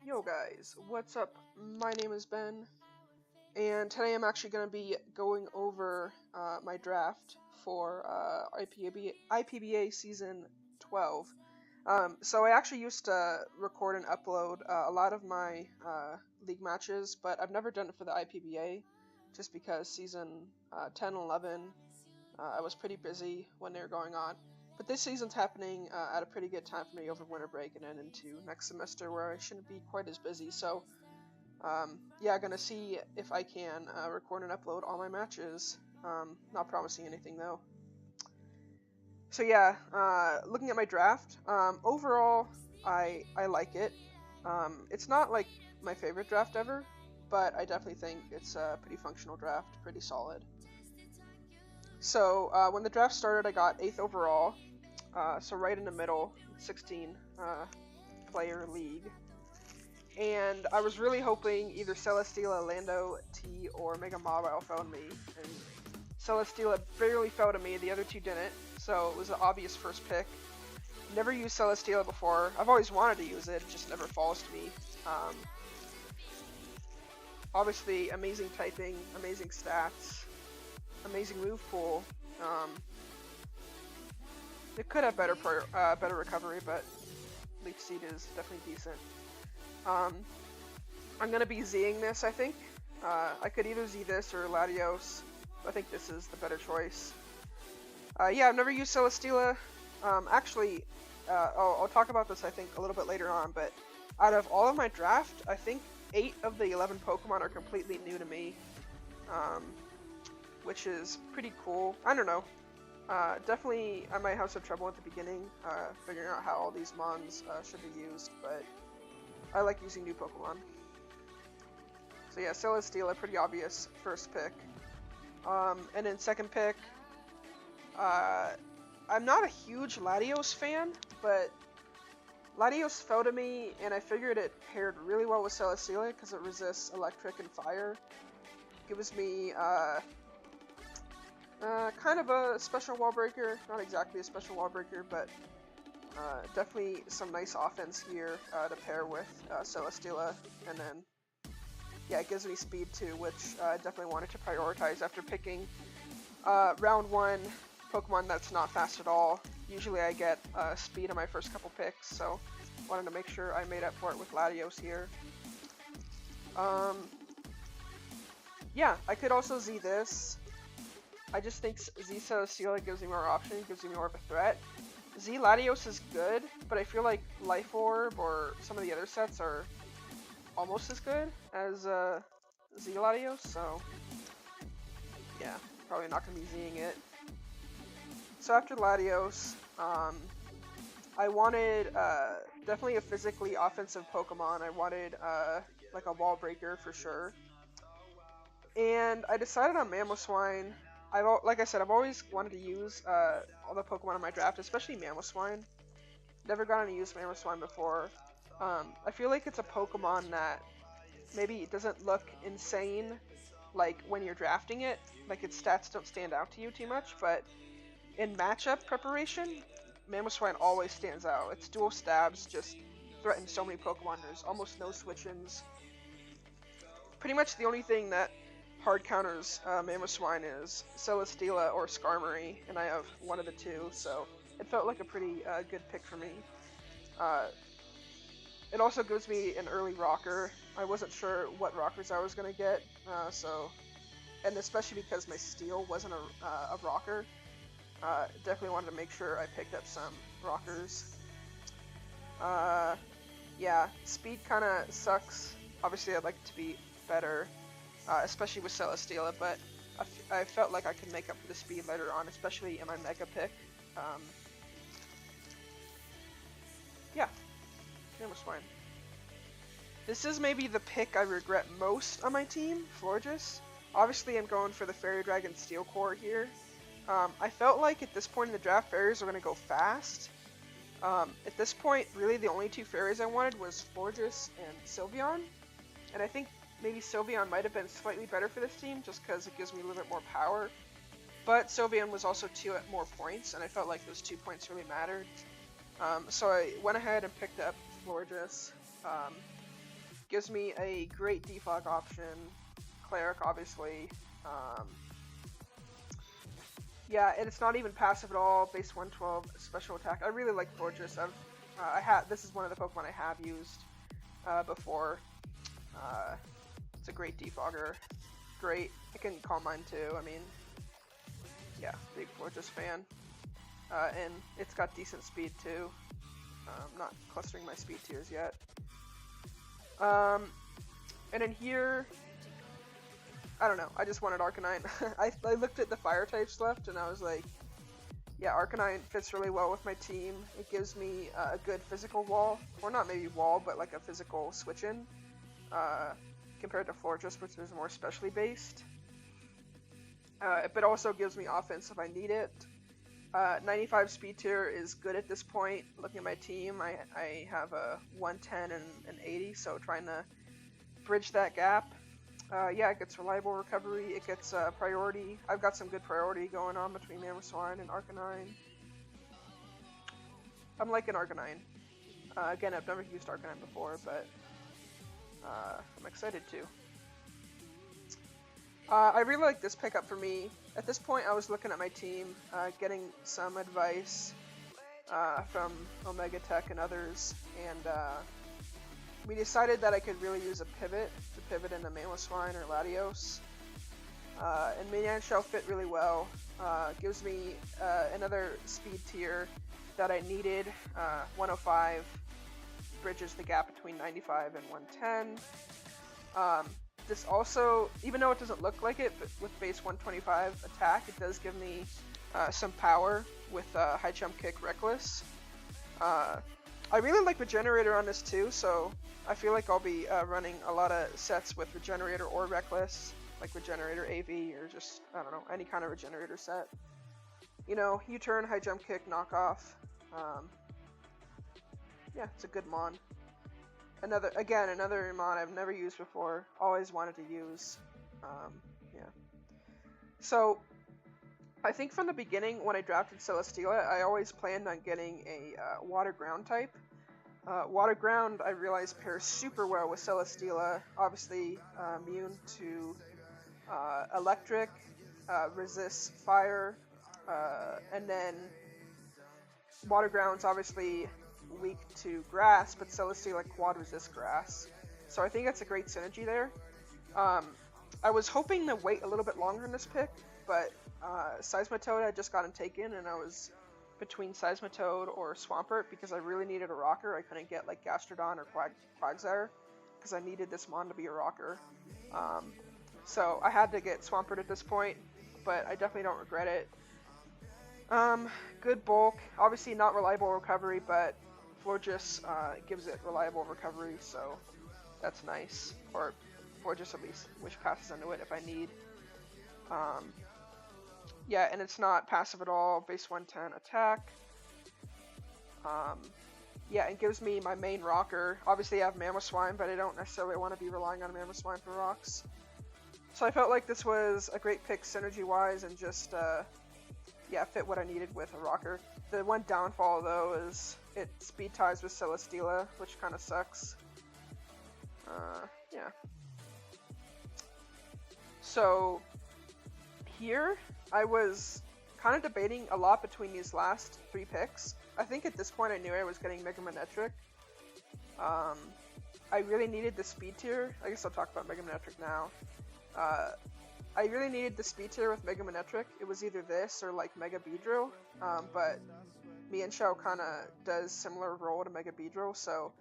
Yo guys, what's up? My name is Ben, and today I'm actually going to be going over my draft for IPBA Season 12. So I actually used to record and upload a lot of my league matches, but I've never done it for the IPBA, just because Season 10 and 11 I was pretty busy when they were going on. But this season's happening at a pretty good time for me over winter break and then into next semester where I shouldn't be quite as busy. So, yeah, gonna see if I can record and upload all my matches. Not promising anything though. So yeah, looking at my draft, overall, I like it. It's not like my favorite draft ever, but I definitely think it's a pretty functional draft, pretty solid. So when the draft started, I got 8th overall, so right in the middle, 16 player league. And I was really hoping either Celesteela, Lando, T, or Mega Mawile fell to me. And Celesteela barely fell to me, the other two didn't, so it was an obvious first pick. Never used Celesteela before. I've always wanted to use it, just never falls to me. Obviously, amazing typing, amazing stats, amazing move pool. It could have better recovery, but Leaf Seed is definitely decent. I'm gonna be Zing this, I think. I could either Z this or Latios. I think this is the better choice. Yeah, I've never used Celesteela. Actually, I'll talk about this I think a little bit later on, but out of all of my draft, I think 8 of the 11 Pokemon are completely new to me, which is pretty cool. I don't know. Definitely, I might have some trouble at the beginning figuring out how all these mons should be used, but I like using new Pokemon. So yeah, Celesteela, pretty obvious first pick. And then second pick, I'm not a huge Latios fan, but Latios fell to me, and I figured it paired really well with Celesteela because it resists electric and fire. Gives me kind of a special wall breaker, not exactly a special wall breaker, but definitely some nice offense here to pair with Celesteela, and then yeah, it gives me speed too, which I definitely wanted to prioritize after picking round 1 Pokemon that's not fast at all. Usually I get speed on my first couple picks, so wanted to make sure I made up for it with Latios here. Yeah, I could also Z this. I just think Z Celesteela gives me more options, gives me more of a threat. Z Latios is good, but I feel like Life Orb or some of the other sets are almost as good as Z Latios, so yeah, probably not going to be Zing it. So after Latios, I wanted definitely a physically offensive Pokemon. I wanted like a wall breaker for sure. And I decided on Mamoswine. Like I said, I've always wanted to use all the Pokemon in my draft, especially Mamoswine. Never gotten to use Mamoswine before. I feel like it's a Pokemon that maybe it doesn't look insane, like when you're drafting it, like its stats don't stand out to you too much, but in matchup preparation, Mamoswine always stands out. Its dual stabs just threaten so many Pokemon. There's almost no switch-ins. Pretty much the only thing that hard counters Mamoswine is Celesteela or Skarmory, and I have one of the two, so it felt like a pretty good pick for me. It also gives me an early rocker. I wasn't sure what rockers I was going to get, and especially because my steel wasn't a rocker, definitely wanted to make sure I picked up some rockers. Yeah, speed kind of sucks. Obviously I'd like it to be better, especially with Celesteela, but I felt like I could make up for the speed later on, especially in my Mega pick. Yeah, it was fine. This is maybe the pick I regret most on my team, Florges. Obviously I'm going for the Fairy Dragon Steel Core here. I felt like at this point in the draft, fairies were going to go fast. At this point, really the only two fairies I wanted was Florges and Sylveon, and I think maybe Sylveon might have been slightly better for this team just because it gives me a little bit more power, but Sylveon was also 2 at more points, and I felt like those 2 points really mattered. So I went ahead and picked up Florges. Gives me a great defog option. Cleric, obviously. Yeah, and it's not even passive at all. Base 112 special attack. I really like Fortress. This is one of the Pokemon I have used before. It's a great defogger. Great. It can Calm Mind too. I mean, yeah, big Fortress fan. And it's got decent speed too. I'm not clustering my speed tiers yet. And in here, I don't know, I just wanted Arcanine. I looked at the fire types left and I was like, yeah, Arcanine fits really well with my team. It gives me a good physical wall, or not maybe wall, but like a physical switch in, compared to Fortress, which is more specially based. But also gives me offense if I need it. 95 speed tier is good at this point. Looking at my team, I have a 110 and an 80, so trying to bridge that gap. Yeah, it gets reliable recovery, it gets priority. I've got some good priority going on between Mamoswine and Arcanine. I'm liking Arcanine. Again, I've never used Arcanine before, but I'm excited to. I really like this pickup for me. At this point, I was looking at my team, getting some advice from Omega Tech and others, and we decided that I could really use a pivot to pivot into Mamoswine or Latios. And Mienshao fit really well. Gives me another speed tier that I needed. 105 bridges the gap between 95 and 110. This also, even though it doesn't look like it, but with base 125 attack, it does give me some power with High Jump Kick Reckless. I really like Regenerator on this too, so I feel like I'll be running a lot of sets with Regenerator or Reckless, like Regenerator AV or just, I don't know, any kind of Regenerator set. You know, U-turn, High Jump Kick, Knockoff. Yeah, it's a good mon. Another mon I've never used before, always wanted to use. Yeah. So, I think from the beginning, when I drafted Celesteela, I always planned on getting a Water Ground type. Water Ground, I realized, pairs super well with Celesteela. Obviously, immune to electric, resists fire, and then Water Ground's obviously weak to grass, but Celesteela quad resists grass. So I think that's a great synergy there. I was hoping to wait a little bit longer in this pick, but Seismitoad had just gotten taken, and I was between Seismitoad or Swampert because I really needed a rocker. I couldn't get like Gastrodon or Quagsire because I needed this mon to be a rocker. So I had to get Swampert at this point, but I definitely don't regret it. Good bulk, obviously not reliable recovery, but Florges gives it reliable recovery, so that's nice. Or Florges at least, which passes into it if I need. Yeah, and it's not passive at all, base 110 attack. Yeah, it gives me my main rocker. Obviously I have Mamoswine, but I don't necessarily want to be relying on Mamoswine for rocks. So I felt like this was a great pick synergy-wise and just, yeah, fit what I needed with a rocker. The one downfall, though, is it speed ties with Celesteela, which kind of sucks. Yeah. So, here, I was kind of debating a lot between these last three picks. I think at this point I knew I was getting Mega Manectric. I really needed the speed tier. I guess I'll talk about Mega Manectric now. I really needed the speed tier with Mega Manectric. It was either this or like Mega Beedrill, but Mienshao kind of does similar role to Mega Beedrill, so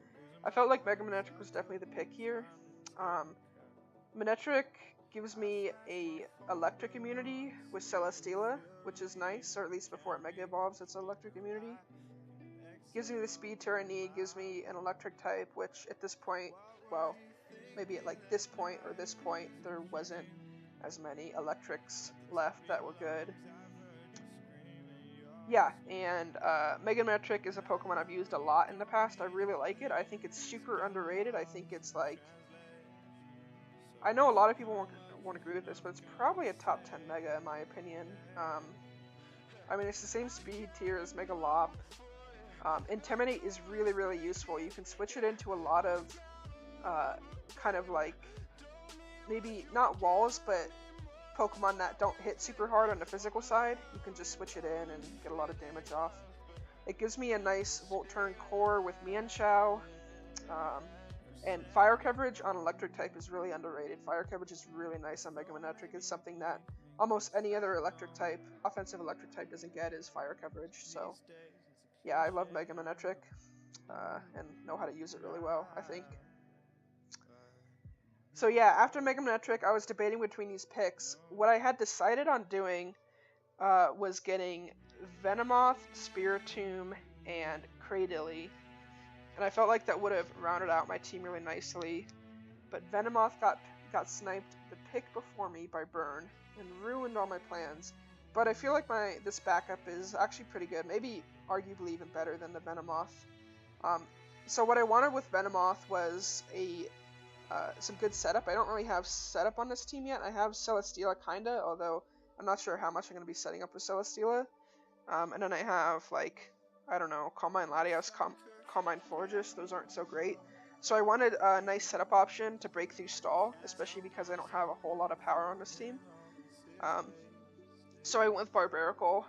I felt like Mega Manectric was definitely the pick here. Manectric gives me a electric immunity with Celesteela, which is nice, or at least before it Mega Evolves, it's an electric immunity. Gives me the speed tier I need, gives me an electric type, which at this point, well, maybe at like this point or this point, there wasn't as many electrics left that were good. Yeah, and Mega Manectric is a Pokemon I've used a lot in the past. I really like it. I think it's super underrated. I think it's like, I know a lot of people won't agree with this, but it's probably a top 10 Mega in my opinion. I mean, it's the same speed tier as Mega Lop. Intimidate is really, really useful. You can switch it into a lot of kind of like, maybe not walls, but Pokemon that don't hit super hard on the physical side. You can just switch it in and get a lot of damage off. It gives me a nice Volt Turn core with Mienshao. And fire coverage on electric type is really underrated. Fire coverage is really nice on Mega Manectric. It's something that almost any other electric type, offensive electric type, doesn't get, is fire coverage. So yeah, I love Mega Manectric and know how to use it really well, I think. So yeah, after Mega Manectric, I was debating between these picks. What I had decided on doing was getting Venomoth, Spiritomb, and Cradily. And I felt like that would have rounded out my team really nicely. But Venomoth got sniped the pick before me by Burn and ruined all my plans. But I feel like this backup is actually pretty good, maybe arguably even better than the Venomoth. So what I wanted with Venomoth was some good setup. I don't really have setup on this team yet. I have Celesteela kinda, although I'm not sure how much I'm going to be setting up with Celesteela. And then I have, like, I don't know, Calm Mind Latios, Calm Mind Florges. Those aren't so great. So I wanted a nice setup option to break through stall, especially because I don't have a whole lot of power on this team. So I went with Barbarical,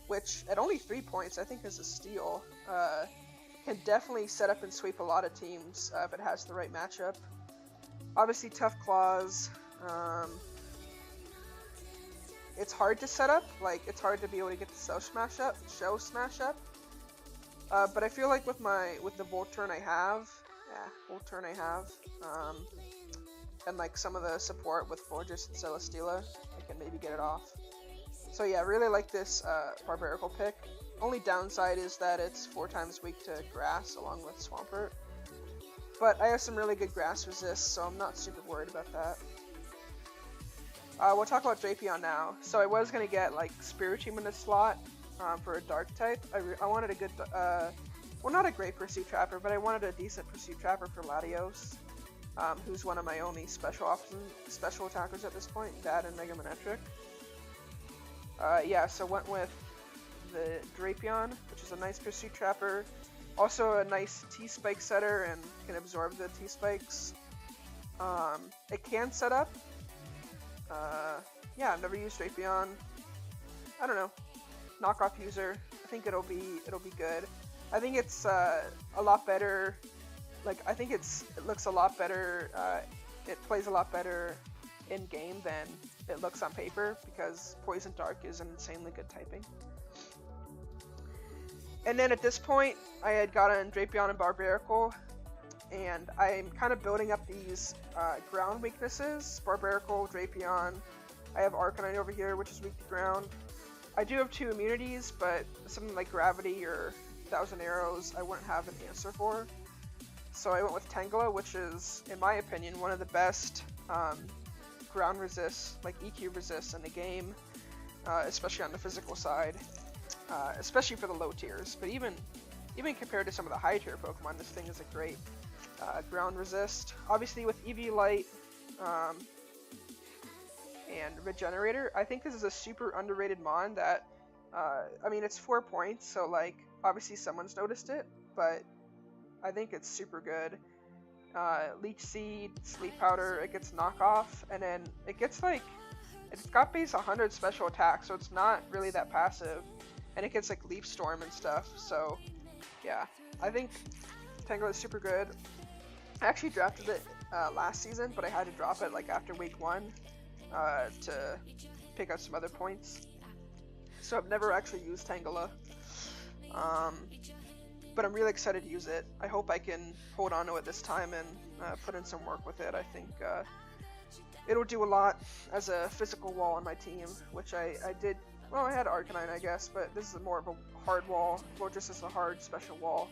which at only 3 points I think is a steal. Can definitely set up and sweep a lot of teams if it has the right matchup. Obviously Tough Claws. It's hard to set up, like it's hard to be able to get the shell smash up. But I feel like with the Volt Turn I have, and like some of the support with Florges and Celesteela, I can maybe get it off. So yeah, I really like this Barbarical pick. Only downside is that it's 4 times weak to Grass along with Swampert. But I have some really good Grass resist, so I'm not super worried about that. We'll talk about Drapion now. So I was going to get like Spiritomb in the slot for a Dark type. I wanted a good, well, not a great Pursuit Trapper, but I wanted a decent Pursuit Trapper for Latios, who's one of my only special attackers at this point, that and Mega Manectric. Yeah, so went with the Drapion, which is a nice Pursuit Trapper. Also a nice T-Spike setter and can absorb the T-Spikes. It can set up. Yeah, I've never used Drapion. I don't know. Knockoff user. I think it'll be good. I think it's a lot better. Like I think it looks a lot better. It plays a lot better in game than it looks on paper because Poison Dark is an insanely good typing. And then at this point, I had gotten Drapion and Barbarical, and I'm kind of building up these ground weaknesses. Barbarical, Drapion. I have Arcanine over here, which is weak to ground. I do have 2 immunities, but something like Gravity or 1,000 Arrows, I wouldn't have an answer for. So I went with Tangela, which is, in my opinion, one of the best ground resists, like EQ resists in the game, especially on the physical side, especially for the low tiers. But even compared to some of the high tier Pokemon, this thing is a great ground resist. Obviously with Eviolite and Regenerator, I think this is a super underrated mon that, I mean, it's 4 points, so like, obviously someone's noticed it, but I think it's super good. Leech Seed, Sleep Powder, it gets knockoff, and then it gets like, it's got base 100 special attack, so it's not really that passive, and it gets like Leaf Storm and stuff, so yeah, I think Tangela is super good. I actually drafted it last season, but I had to drop it like after week 1 to pick up some other points, so I've never actually used Tangela. But I'm really excited to use it. I hope I can hold on to it this time and put in some work with it. I think it'll do a lot as a physical wall on my team, which I did. Well, I had Arcanine, I guess, but this is more of a hard wall. Florges is a hard special wall.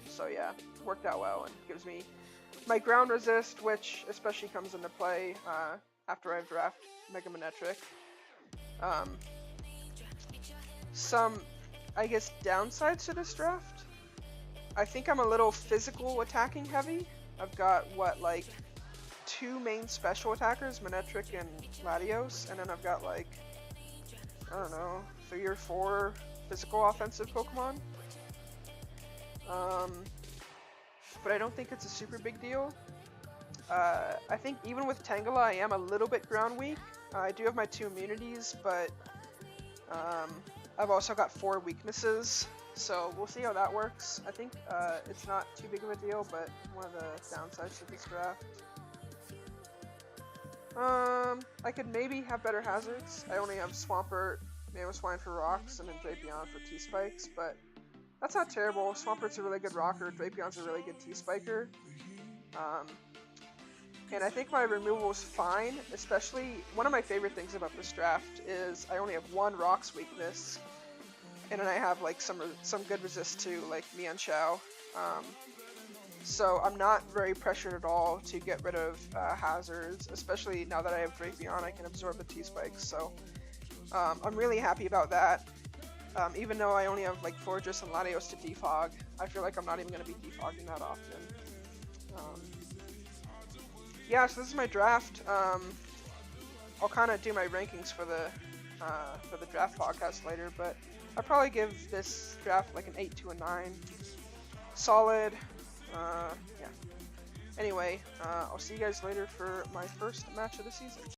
So yeah, worked out well and gives me my ground resist, which especially comes into play after I draft Mega Manectric. Some, I guess, downsides to this draft. I think I'm a little physical attacking heavy. I've got, what, like 2 main special attackers, Manectric and Latios, and then I've got like, I don't know, 3 or 4 physical offensive Pokemon. but I don't think it's a super big deal. I think even with Tangela, I am a little bit ground weak. I do have my 2 immunities, but I've also got 4 weaknesses, so we'll see how that works. I think it's not too big of a deal, but one of the downsides to this draft. I could maybe have better hazards. I only have Swampert, Mamoswine for rocks, and then Drapion for T-Spikes, but that's not terrible. Swampert's a really good rocker, Drapion's a really good T-Spiker. And I think my removal is fine, especially one of my favorite things about this draft is I only have 1 rocks weakness, and then I have like some good resist to like Mienshao. So I'm not very pressured at all to get rid of hazards, especially now that I have Drapion, I can absorb the T-Spikes. So I'm really happy about that. Even though I only have like Fortress and Latios to defog, I feel like I'm not even going to be defogging that often. Yeah, so this is my draft. I'll kind of do my rankings for the draft podcast later, but I'll probably give this draft like an 8 to a 9. Solid. Yeah. Anyway, I'll see you guys later for my first match of the season.